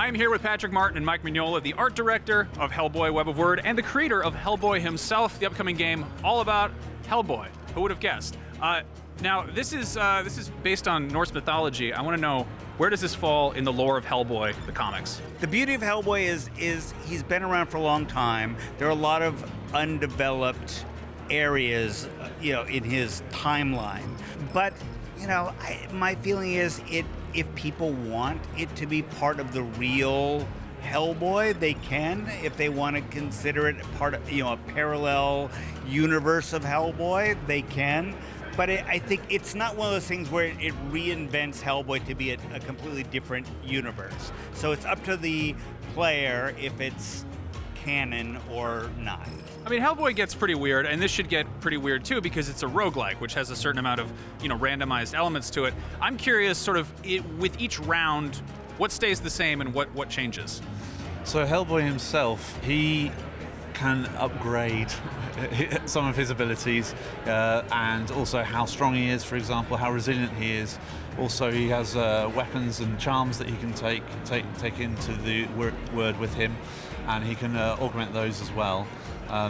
I am here with Patrick Martin and Mike Mignola, the art director of Hellboy Web of Wyrd and the creator of Hellboy himself, the upcoming game all about Hellboy. Who would have guessed? Now, this is based on Norse mythology. I want to know, where does this fall in the lore of Hellboy, the comics? The beauty of Hellboy is he's been around for a long time. There are a lot of undeveloped areas, in his timeline. But, my feeling is if people want it to be part of the real Hellboy, they can. If they want to consider it part of, a parallel universe of Hellboy, they can. But I think it's not one of those things where it reinvents Hellboy to be a completely different universe. So it's up to the player if it's canon or not. I mean, Hellboy gets pretty weird, and this should get pretty weird too because it's a roguelike, which has a certain amount of, randomized elements to it. I'm curious, sort of, with each round, what stays the same and what changes? So Hellboy himself, he can upgrade some of his abilities, and also how strong he is, for example, how resilient he is. Also, he has weapons and charms that he can take into the Wyrd with him, and he can augment those as well.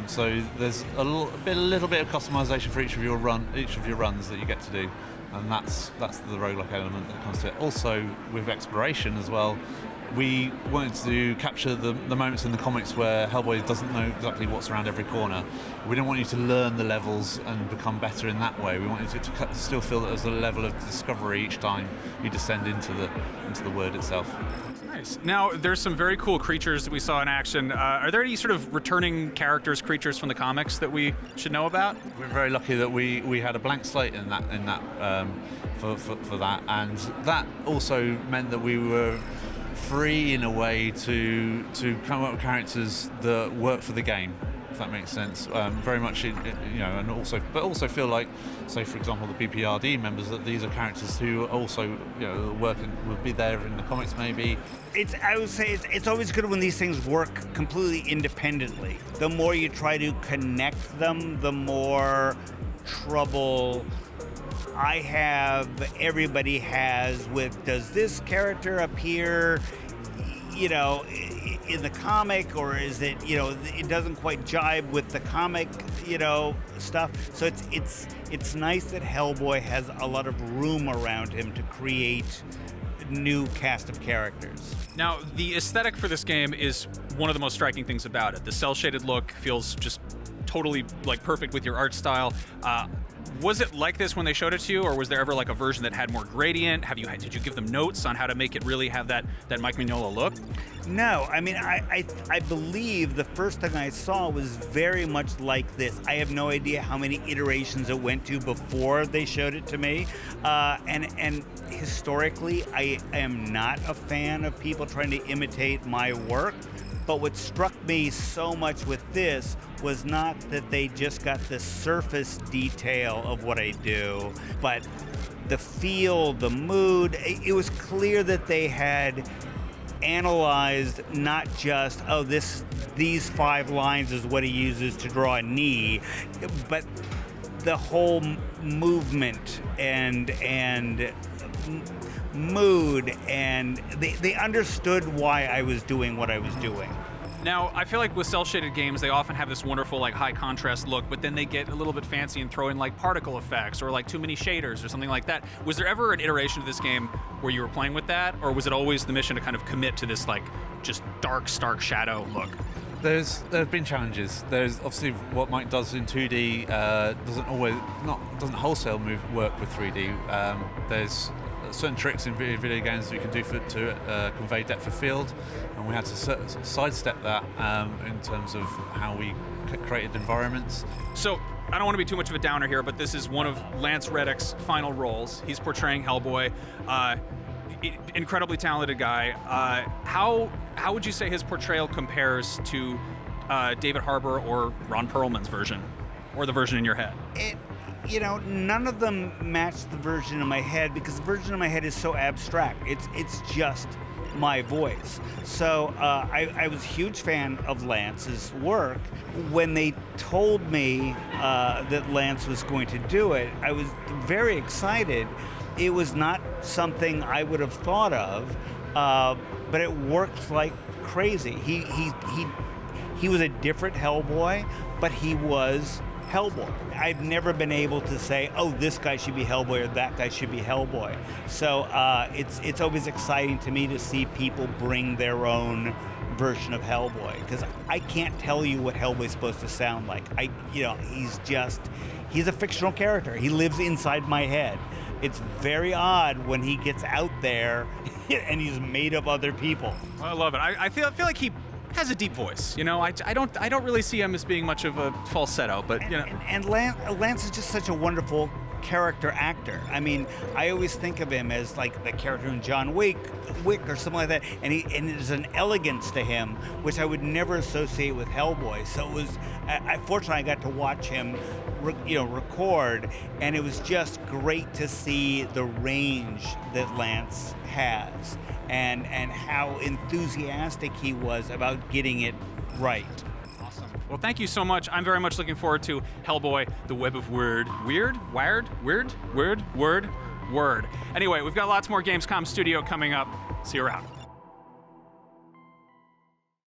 So there's a little bit of customization for each of your runs that you get to do, and that's the roguelike element that comes to it. Also, with exploration as well, we wanted to capture the moments in the comics where Hellboy doesn't know exactly what's around every corner. We didn't want you to learn the levels and become better in that way. We wanted it to still feel that there's a level of discovery each time you descend into the Wyrd itself. Nice. Now, there's some very cool creatures that we saw in action. Are there any sort of returning creatures from the comics that we should know about? We're very lucky that we had a blank slate in that for that, and that also meant that we were free in a way to come up with characters that work for the game, if that makes sense. Very much, and also feel like, say for example, the BPRD members, that these are characters who also, work and would be there in the comics maybe. I would say it's always good when these things work completely independently. The more you try to connect them, the more trouble everybody has with, does this character appear, in the comic, or is it, it doesn't quite jibe with the comic, stuff. So it's nice that Hellboy has a lot of room around him to create new cast of characters. Now, the aesthetic for this game is one of the most striking things about it. The cel-shaded look feels just totally perfect with your art style. Was it like this when they showed it to you, or was there ever a version that had more gradient? Did you give them notes on how to make it really have that Mike Mignola look? No, I mean, I believe the first thing I saw was very much like this. I have no idea how many iterations it went to before they showed it to me. And historically, I am not a fan of people trying to imitate my work. But what struck me so much with this was not that they just got the surface detail of what I do, but the feel, the mood. It was clear that they had analyzed not just, these 5 lines is what he uses to draw a knee, but the whole movement and mood, and they understood why I was doing what I was doing. Now, I feel like with cel-shaded games, they often have this wonderful high contrast look, but then they get a little bit fancy and throw in particle effects or too many shaders or something like that. Was there ever an iteration of this game where you were playing with that, or was it always the mission to kind of commit to this just dark, stark shadow look? There have been challenges. There's obviously what Mike does in 2D doesn't wholesale work with 3D. There's certain tricks in video games that you can do to convey depth of field, and we had to sidestep that in terms of how we created environments. So, I don't want to be too much of a downer here, but this is one of Lance Reddick's final roles. He's portraying Hellboy. Incredibly talented guy. How would you say his portrayal compares to David Harbour or Ron Perlman's version, or the version in your head? None of them match the version in my head, because the version in my head is so abstract. It's just my voice. So I was a huge fan of Lance's work. When they told me that Lance was going to do it, I was very excited. It was not something I would have thought of, but it works like crazy. He was a different Hellboy, but he was Hellboy. I've never been able to say, oh, this guy should be Hellboy or that guy should be Hellboy. So it's always exciting to me to see people bring their own version of Hellboy, because I can't tell you what Hellboy's supposed to sound like. He's a fictional character. He lives inside my head. It's very odd when he gets out there and he's made of other people. I love it. I feel like he has a deep voice. You know, I don't really see him as being much of a falsetto, but you know. And Lance is just such a wonderful character actor. I mean, I always think of him as like the character in John Wick or something like that, and there's an elegance to him which I would never associate with Hellboy. So it was, fortunately, I got to watch him, record, and it was just great to see the range that Lance has, and how enthusiastic he was about getting it right. Awesome. Well, thank you so much. I'm very much looking forward to Hellboy, The Web of Wyrd. Wyrd? Anyway, we've got lots more Gamescom Studio coming up. See you around.